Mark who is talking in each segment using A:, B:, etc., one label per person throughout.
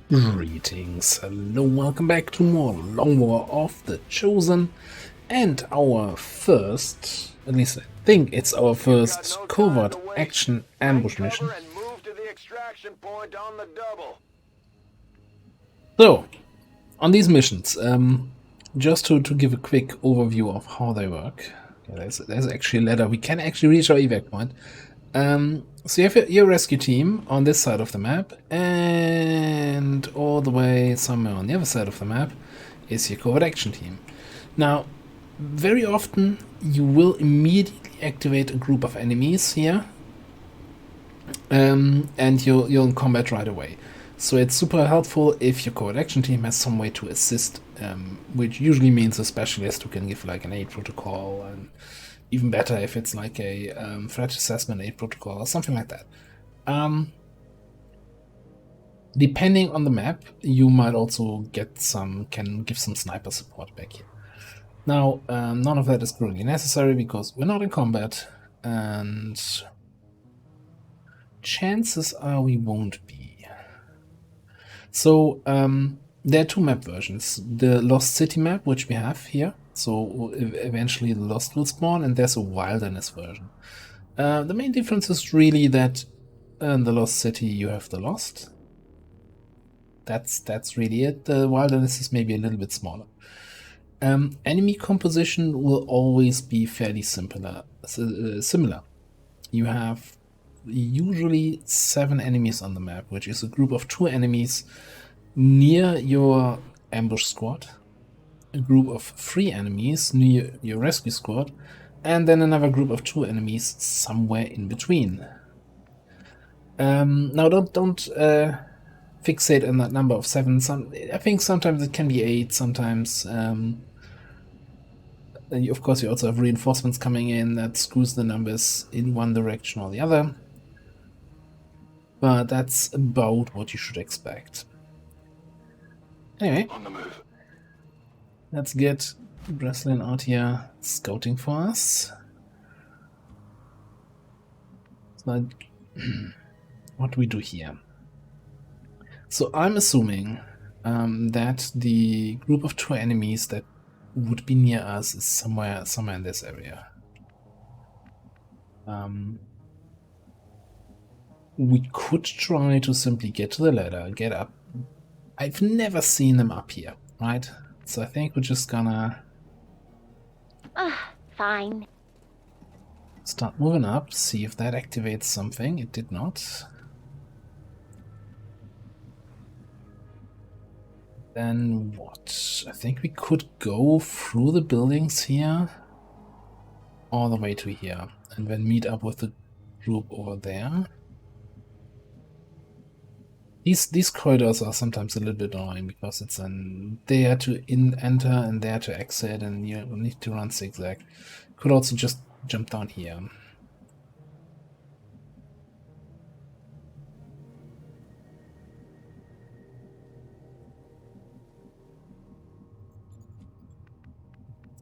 A: Greetings, hello, welcome back to more Long War of the Chosen and our first, at least I think it's our first covert action ambush mission. So, on these missions, just to give a quick overview of how they work. Okay, there's actually a ladder, we can actually reach our evac point. So you have your rescue team on this side of the map, and all the way somewhere on the other side of the map is your covert action team. Now, very often you will immediately activate a group of enemies here, and you're in combat right away. So it's super helpful if your covert action team has some way to assist, which usually means a specialist who can give like an aid protocol, and even better if it's like a threat assessment aid protocol or something like that. Depending on the map, you might also can give some sniper support back here. Now, none of that is currently necessary because we're not in combat, and chances are we won't be. So, there are two map versions. The Lost City map, which we have here, so eventually the Lost will spawn, and there's a Wilderness version. The main difference is really that in the Lost City you have the Lost. That's really it. The Wilderness is maybe a little bit smaller. Enemy composition will always be fairly similar. You have usually 7 enemies on the map, which is a group of 2 enemies near your ambush squad, a group of 3 enemies near your rescue squad, and then another group of 2 enemies somewhere in between. Now don't fixate on that number of 7. I think sometimes it can be 8, sometimes of course you also have reinforcements coming in that screws the numbers in one direction or the other. But that's about what you should expect. Anyway,
B: on the move.
A: Let's get Breslin out here scouting for us. So, what do we do here? So I'm assuming that the group of 2 enemies that would be near us is somewhere in this area. We could try to simply get to the ladder, get up. I've never seen them up here, right? So I think we're just gonna
C: fine.
A: start moving up, see if that activates something. It did not. Then what? I think we could go through the buildings here all the way to here and then meet up with the group over there. These corridors are sometimes a little bit annoying because it's there to enter and there to exit, and you need to run zigzag. Could also just jump down here.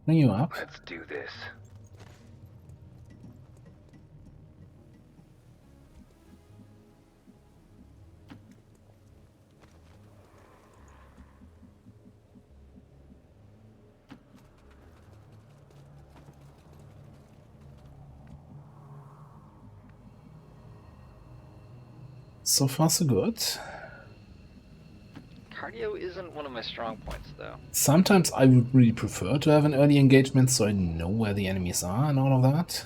A: Bring you up.
B: Let's do this.
A: So far so good.
D: Cardio isn't one of my strong points, though.
A: Sometimes I would really prefer to have an early engagement so I know where the enemies are and all of that.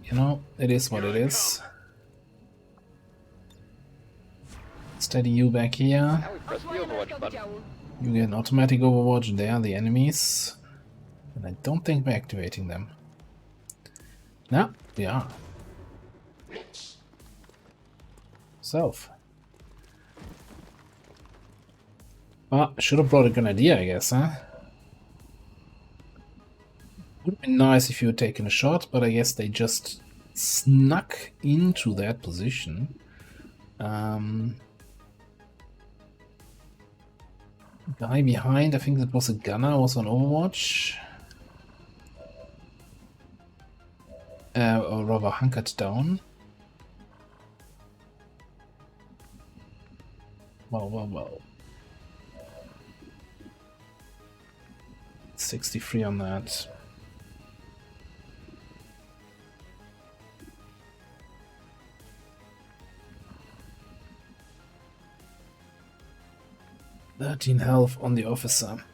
A: You know, it is what it is. Steady you back here.
D: Now we press the Overwatch button.
A: You get an automatic overwatch, they are the enemies. And I don't think we're activating them. No, we are. Self. Ah, should have brought a grenadier, I guess, huh? Would have been nice if you had taken a shot, but I guess they just snuck into that position. Guy behind, I think that was a gunner, was on Overwatch. Or rather hunkered down. Well. 63 on that. "13 health on the officer."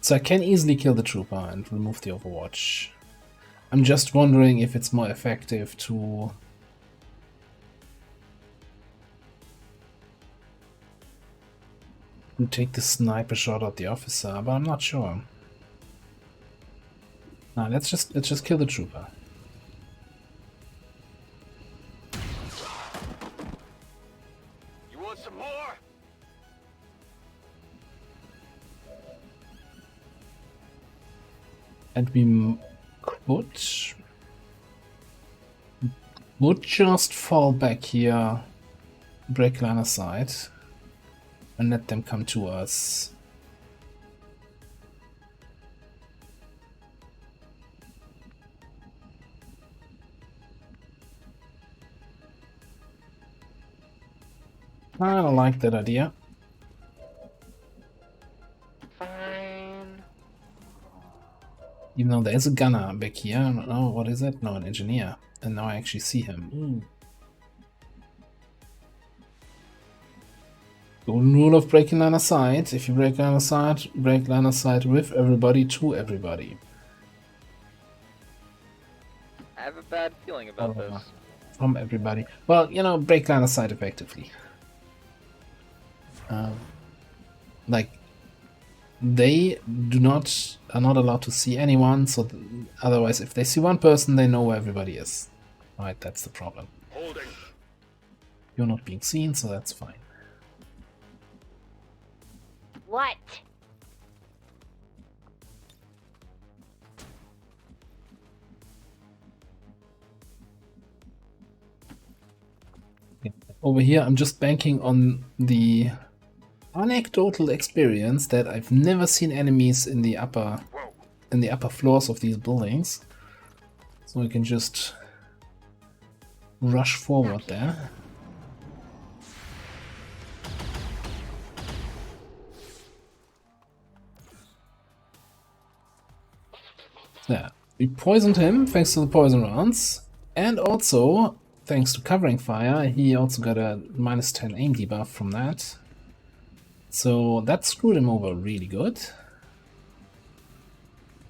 A: So I can easily kill the trooper and remove the Overwatch. I'm just wondering if it's more effective to take the sniper shot at the officer, but I'm not sure. Nah, let's just kill the trooper.
B: You want some more?
A: And we would just fall back here, break line of sight, and let them come to us. I don't like that idea.
D: Fine.
A: Even though there's a gunner back here. Oh, what is it? No, an engineer. And now I actually see him. Golden rule of breaking line of sight. If you break line of sight, break line of sight with everybody to everybody.
D: I have a bad feeling about this.
A: From everybody. Well, you know, break line of sight effectively. Like, they are not allowed to see anyone, so otherwise if they see one person, they know where everybody is. Right, that's the problem.
B: Holding.
A: You're not being seen, so that's fine.
C: What?
A: Over here, I'm just banking on the anecdotal experience that I've never seen enemies in the upper floors of these buildings, so we can just rush forward there. Yeah, we poisoned him thanks to the poison rounds, and also thanks to covering fire, he also got a -10 aim debuff from that. So that screwed him over really good.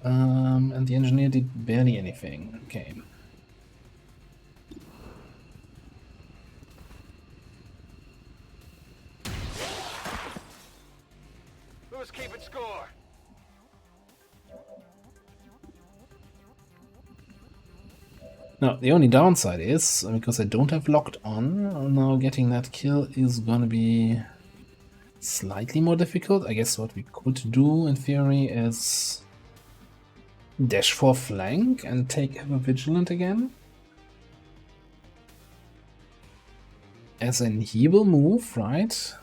A: And the engineer did barely anything. Okay.
B: Who's keeping score?
A: Now, the only downside is, because I don't have locked on, now getting that kill is gonna be slightly more difficult. I guess what we could do, in theory, is dash for flank and take ever vigilant again. As in, he will move, right?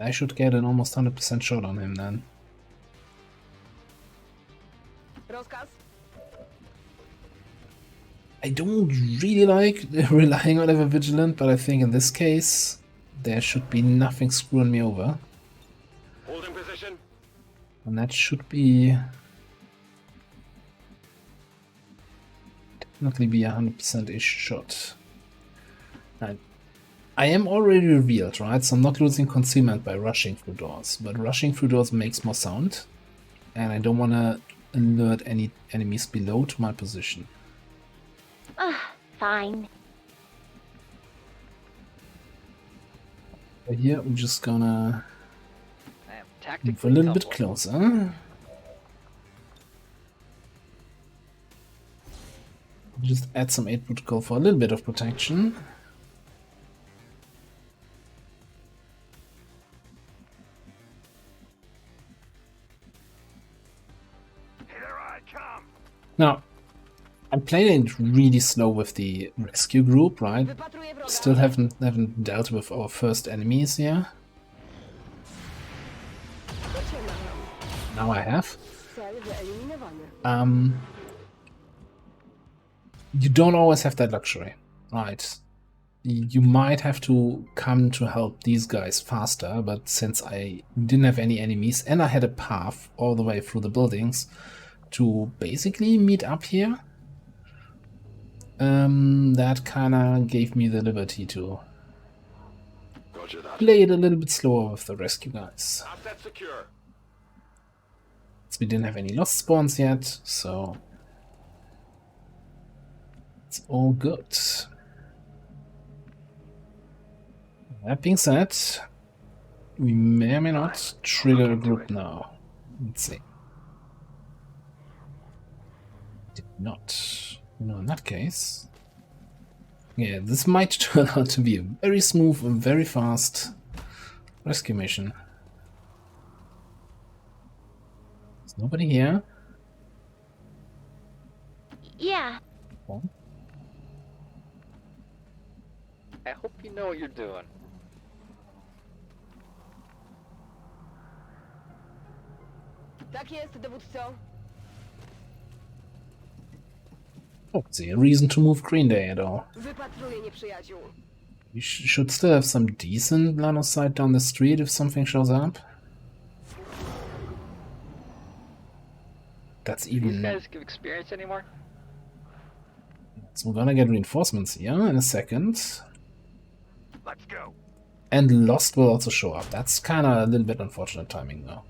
A: I should get an almost 100% shot on him then. I don't really like relying on ever vigilant, but I think in this case there should be nothing screwing me over.
B: Holding position.
A: And that should be definitely be 100%-ish shot. And I am already revealed, right? So I'm not losing concealment by rushing through doors, but rushing through doors makes more sound, and I don't want to alert any enemies below to my position.
C: Fine.
A: But here, I'm just gonna
D: I am
A: move a
D: tactically
A: little bit
D: tumbling.
A: closer. Just add some 8 protocol for a little bit of protection.
B: Here I come.
A: Now, I'm playing it really slow with the rescue group, right? Still haven't dealt with our first enemies here. Now I have. You don't always have that luxury, right? you might have to come to help these guys faster, but since I didn't have any enemies and I had a path all the way through the buildings to basically meet up here, that kinda gave me the liberty to
B: Roger that.
A: play it a little bit slower with the rescue guys.
B: Asset secure.
A: We didn't have any lost spawns yet, so it's all good. That being said, we may or may not trigger a group now. Let's see. Did not. No, in that case. Yeah, this might turn out to be a very smooth and very fast rescue mission. There's nobody here.
C: Yeah.
A: Oh.
D: I hope you know what you're doing.
E: Tak jest, dowódco.
A: Don't see a reason to move Green Day at all.
E: Wypatruję nieprzyjaciół.
A: You should still have some decent line of sight down the street if something shows up. That's
D: Do these
A: even...
D: guys give experience anymore?
A: So we're gonna get reinforcements here in a second.
B: Let's go.
A: And Lost will also show up. That's kinda a little bit unfortunate timing though.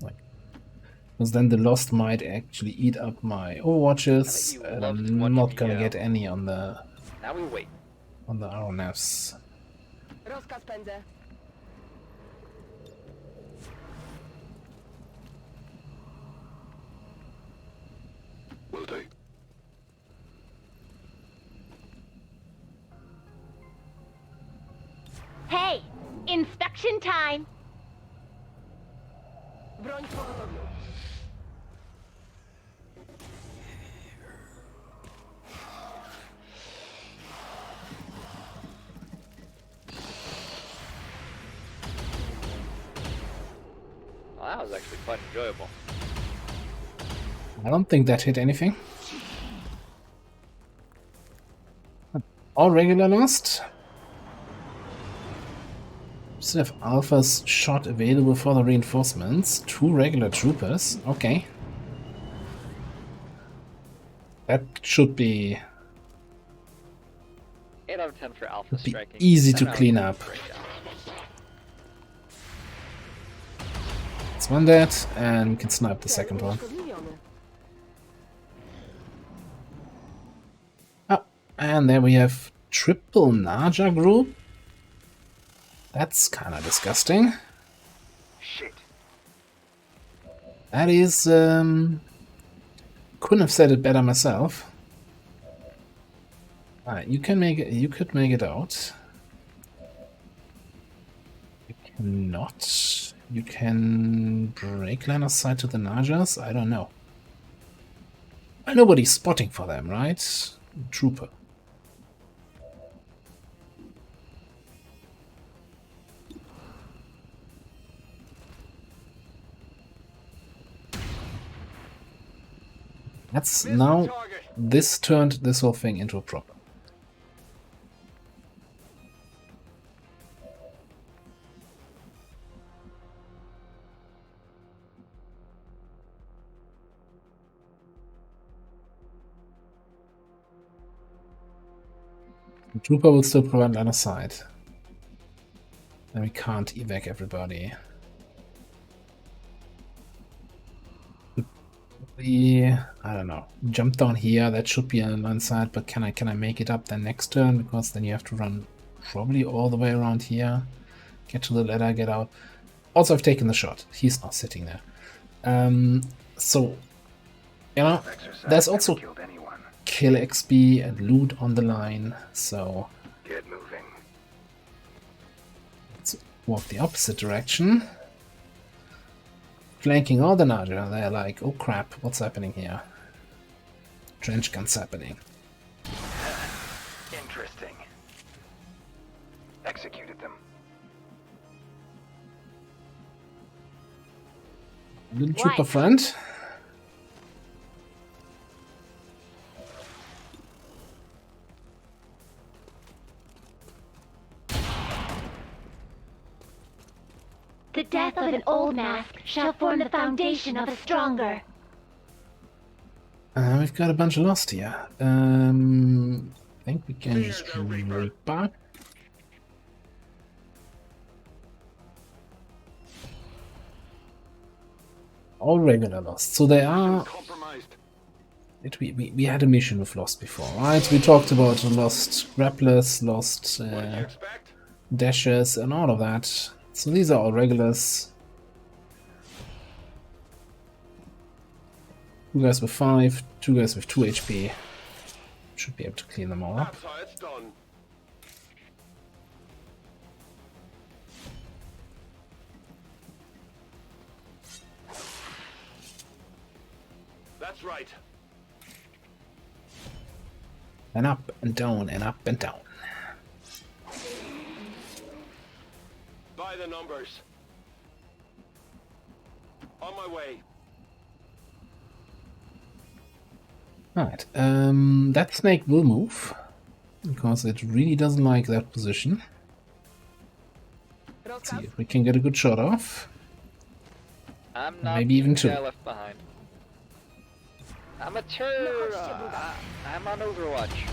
A: Like, because then the Lost might actually eat up my Overwatches,
D: you
A: and
D: loved
A: I'm
D: watching
A: not
D: me
A: gonna
D: yell.
A: get any on the
D: Now we wait.
A: RNFs.
E: Rozkaz pędzę.
B: Will do.
C: Hey, inspection time.
E: Broń w pogotowiu.
D: Well, that was actually quite enjoyable.
A: I don't think that hit anything. All regular Lost. Still have Alpha's shot available for the reinforcements. 2 regular troopers. Okay. That should be
D: 8 out of 10 for Alpha
A: be
D: striking.
A: easy
D: 10
A: to
D: out of
A: clean
D: 10
A: up.
D: for breakdown.
A: It's one dead, and we can snipe the second one.
E: Unieszkodliwiony.
A: Oh, and there we have triple Naja group. That's kind of disgusting.
B: Shit.
A: That is, couldn't have said it better myself. Alright, you can make it, you could make it out. You cannot. You can break line of sight to the Najas? I don't know. Well, nobody's spotting for them, right? Trooper. That's
B: Missed
A: now,
B: the target.
A: this turned this whole thing into a problem. The trooper will still provide line of sight. And we can't evac everybody. I don't know. Jump down here, that should be on line of sight, but can I make it up then next turn? Because then you have to run probably all the way around here. Get to the ladder, get out. Also, I've taken the shot. He's not sitting there. So, you know, there's also
B: Killed anyone.
A: kill XP and loot on the line, so
B: Get moving.
A: let's walk the opposite direction. Flanking all the Naja, they're like, oh crap, what's happening here? Trench guns happening.
B: Interesting. Executed them.
A: Little trooper
C: Right.
A: friend.
C: The death of an old mask shall form the foundation of a stronger.
A: We've got a bunch of lost here. I think we can just Reaper. All regular lost. So they are.
B: Compromised.
A: We had a mission with lost before, right? We talked about lost grapplers, lost
B: What do you expect?
A: dashers, and all of that. So these are all regulars. Two guys with 5, two guys with 2 HP. Should be able to clean them all up.
B: That's how it's done. That's right.
A: And up and down and up and down.
B: By the numbers. On my way.
A: Right, that snake will move, because it really doesn't like that position. Let's see
E: Rozkaz?
A: if we can get a good shot off.
D: I'm not
A: Maybe even
D: the
A: two.
D: guy left behind. Amateur! I'm on Overwatch.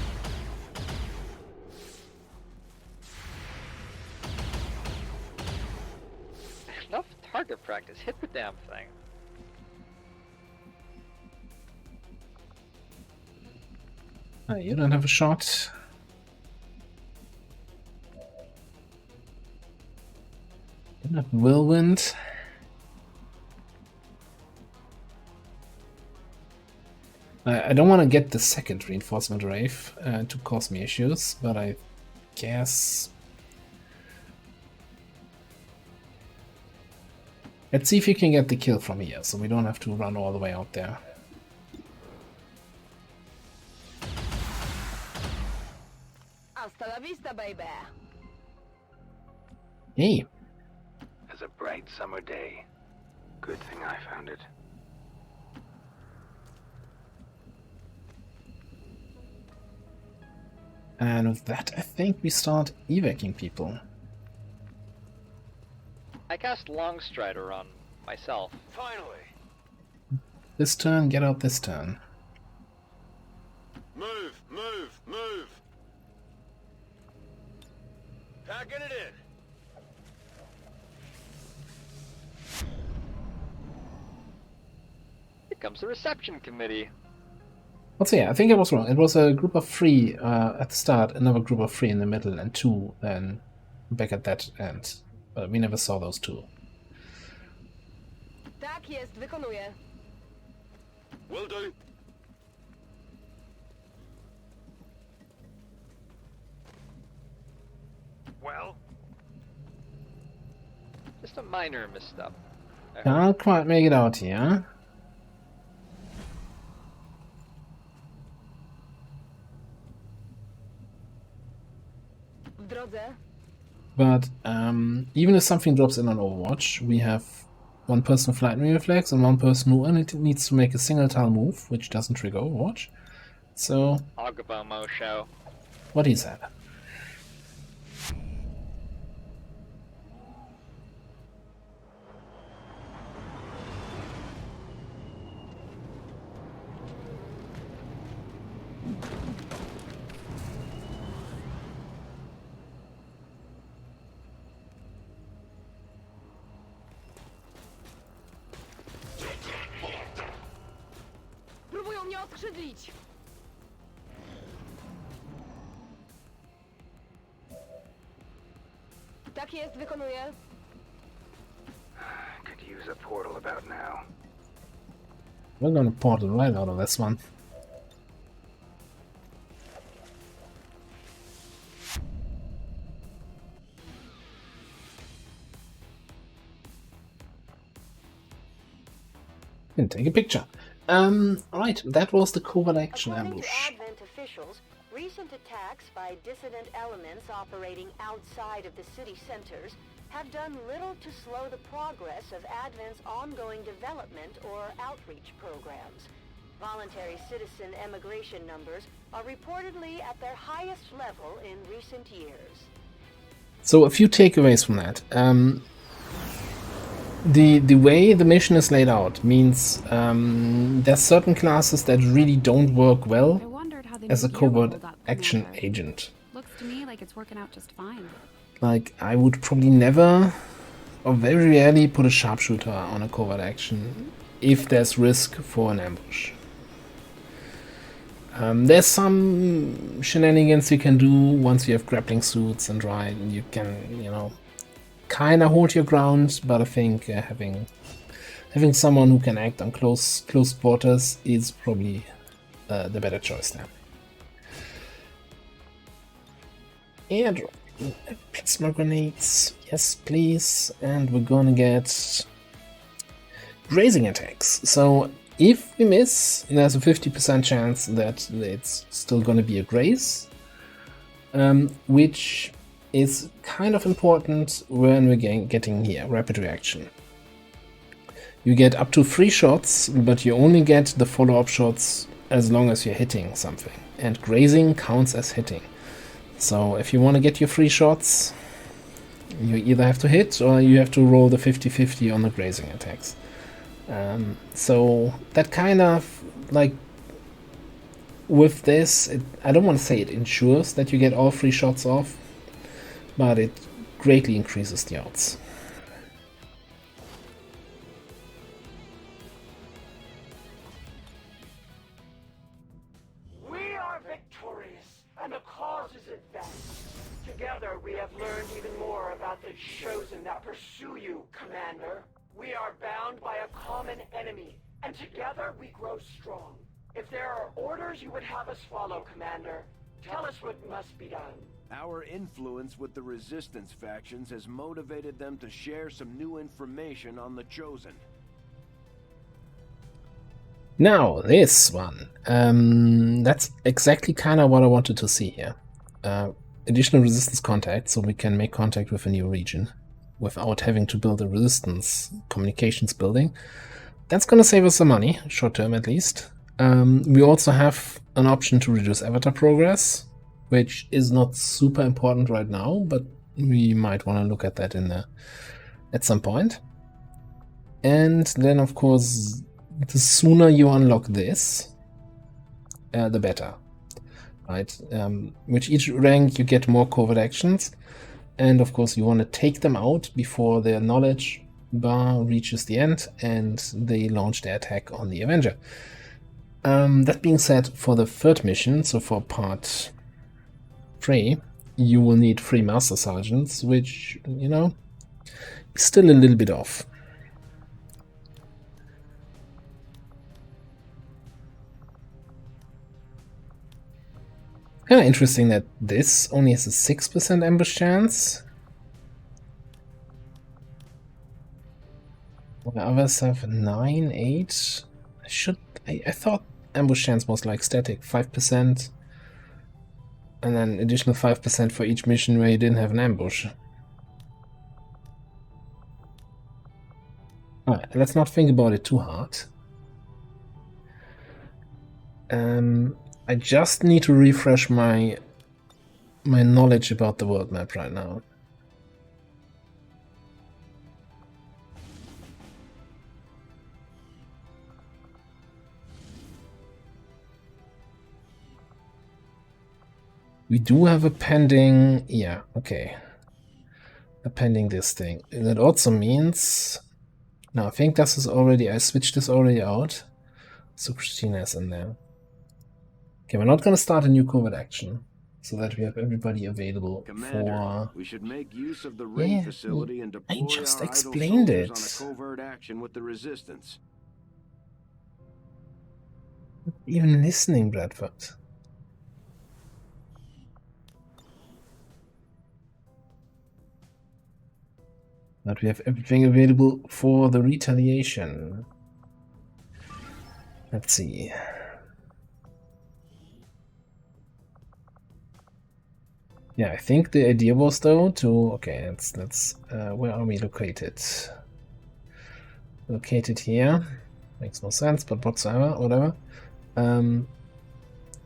D: Enough target practice. Hit the damn thing.
A: You don't have a shot. Don't have Whirlwind. I don't want to get the second reinforcement wave to cause me issues, but I guess... Let's see if you can get the kill from here, so we don't have to run all the way out there.
E: Hasta la vista, baby.
A: Hey,
B: As a bright summer day. Good thing I found it.
A: and with that I think we start evacing people.
D: I cast Longstrider on myself.
B: Finally.
A: This turn, get out this turn.
B: Move, move, move. Packing it in.
D: Here comes the reception committee.
A: Let's see, I think I was wrong. It was a group of 3 at the start, another group of 3 in the middle, and 2 then back at that end. But we never saw those 2.
E: Tak jest, wykonuję.
B: Will do. Well,
D: Just a minor misstep.
A: Can't quite make it out here.
E: W drodze.
A: But even if something drops in on Overwatch, we have one person with lightning reflex and one person who only needs to make a single tile move, which doesn't trigger Overwatch. So,
D: Agabomo show.
A: what he said.
E: Próbują mnie oskrzydlić. Tak jest, wykonuję.
B: could use a portal about now.
A: We're gonna portal right out of this one. Can take a picture. Right, that was the covert action
F: According
A: ambush.
F: to Advent officials, recent attacks by dissident elements operating outside of the city centers have done little to slow the progress of Advent's ongoing development or outreach programs. Voluntary citizen emigration numbers are reportedly at their highest level in recent years.
A: So a few takeaways from that. The way the mission is laid out means there's certain classes that really don't work well
G: I wondered how the
A: as
G: new
A: a
G: gear will
A: covert
G: hold up,
A: action
G: Commander.
A: agent.
G: Looks to me like it's working out just fine.
A: Like, I would probably never, or very rarely, put a sharpshooter on a covert action if there's risk for an ambush. There's some shenanigans you can do once you have grappling suits and ride, and you can, you know, kind of hold your ground, but I think having someone who can act on close quarters is probably the better choice there. Airdrop. Plasma grenades, yes please, and we're gonna get grazing attacks. So if we miss, there's a 50% chance that it's still gonna be a graze, which is kind of important when we're getting here, rapid reaction. You get up to 3 shots, but you only get the follow-up shots as long as you're hitting something, and grazing counts as hitting. So if you want to get your 3 shots, you either have to hit or you have to roll the 50-50 on the grazing attacks. So that kind of, like, with this, I don't want to say it ensures that you get all 3 shots off, but it greatly increases the odds.
H: We are victorious, and the cause is advanced. Together we have learned even more about the chosen that pursue you, Commander. We are bound by a common enemy, and together we grow strong. If there are orders you would have us follow, Commander, tell us what must be done.
I: Our influence with the Resistance factions has motivated them to share some new information on the Chosen.
A: Now, this one. That's exactly kind of what I wanted to see here. Additional resistance contact, so we can make contact with a new region without having to build a resistance communications building. That's going to save us some money, short term at least. We also have an option to reduce avatar progress, which is not super important right now, but we might want to look at that at some point. And then, of course, the sooner you unlock this, the better. Right? With each rank, you get more covert actions, and of course, you want to take them out before their knowledge bar reaches the end and they launch their attack on the Avenger. That being said, for the 3rd mission, so for part 3, you will need 3 Master Sergeants, which, you know, is still a little bit off. Kind of interesting that this only has a 6% ambush chance, while others have 9, 8. I thought ambush chance was like static, 5%, and then additional 5% for each mission where you didn't have an ambush. Alright, let's not think about it too hard. I just need to refresh my knowledge about the world map right now. We do have a pending, yeah, okay. A pending this thing. That also means, now I think this is already, I switched this already out. So Christina's in there. Okay, we're not going to start a new covert action, so that we have everybody available.
I: Commander, we should make use of the ring facility and deploy
A: I just
I: our
A: explained
I: idle
A: it.
I: soldiers on a covert action with the Resistance.
A: Not even listening, Bradford. But we have everything available for the retaliation. Let's see. Yeah, I think the idea was though to, okay, let's where are we located? Located here. Makes no sense, but whatever.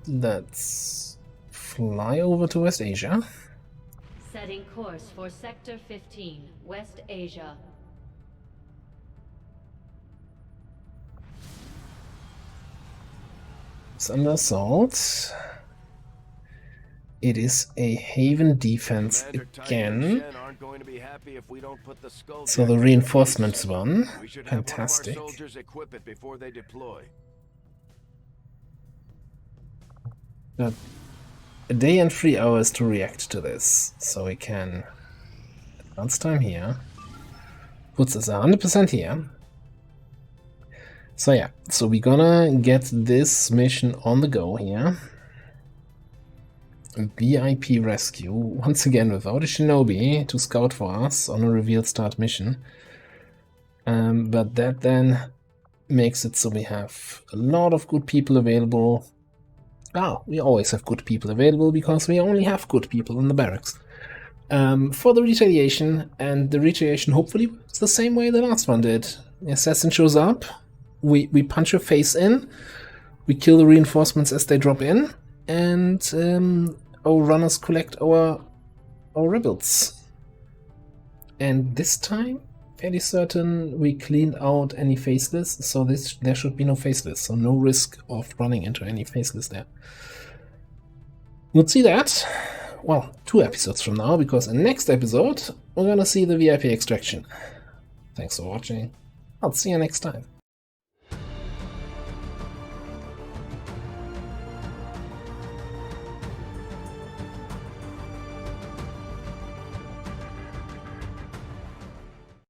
A: Let's fly over to West Asia.
J: Setting course for Sector 15, West Asia.
A: It's under assault. It is a Haven defense again. So the reinforcements won. Fantastic.
I: Soldiers equip it before they deploy.
A: Got a day and 3 hours to react to this, so we can advance time here. Puts us 100% here. So yeah, so we're gonna get this mission on the go here. VIP rescue, once again without a shinobi to scout for us on a reveal start mission. But that then makes it so we have a lot of good people available. Ah, we always have good people available because we only have good people in the barracks. For the retaliation, and the retaliation hopefully works the same way the last one did. The assassin shows up, we punch her face in, we kill the reinforcements as they drop in, and our runners collect our rebels. And this time, fairly certain we cleaned out any faceless, so there should be no faceless, so no risk of running into any faceless there. We'll see that, well, 2 episodes from now, because in the next episode we're gonna see the VIP extraction. Thanks for watching. I'll see you next time.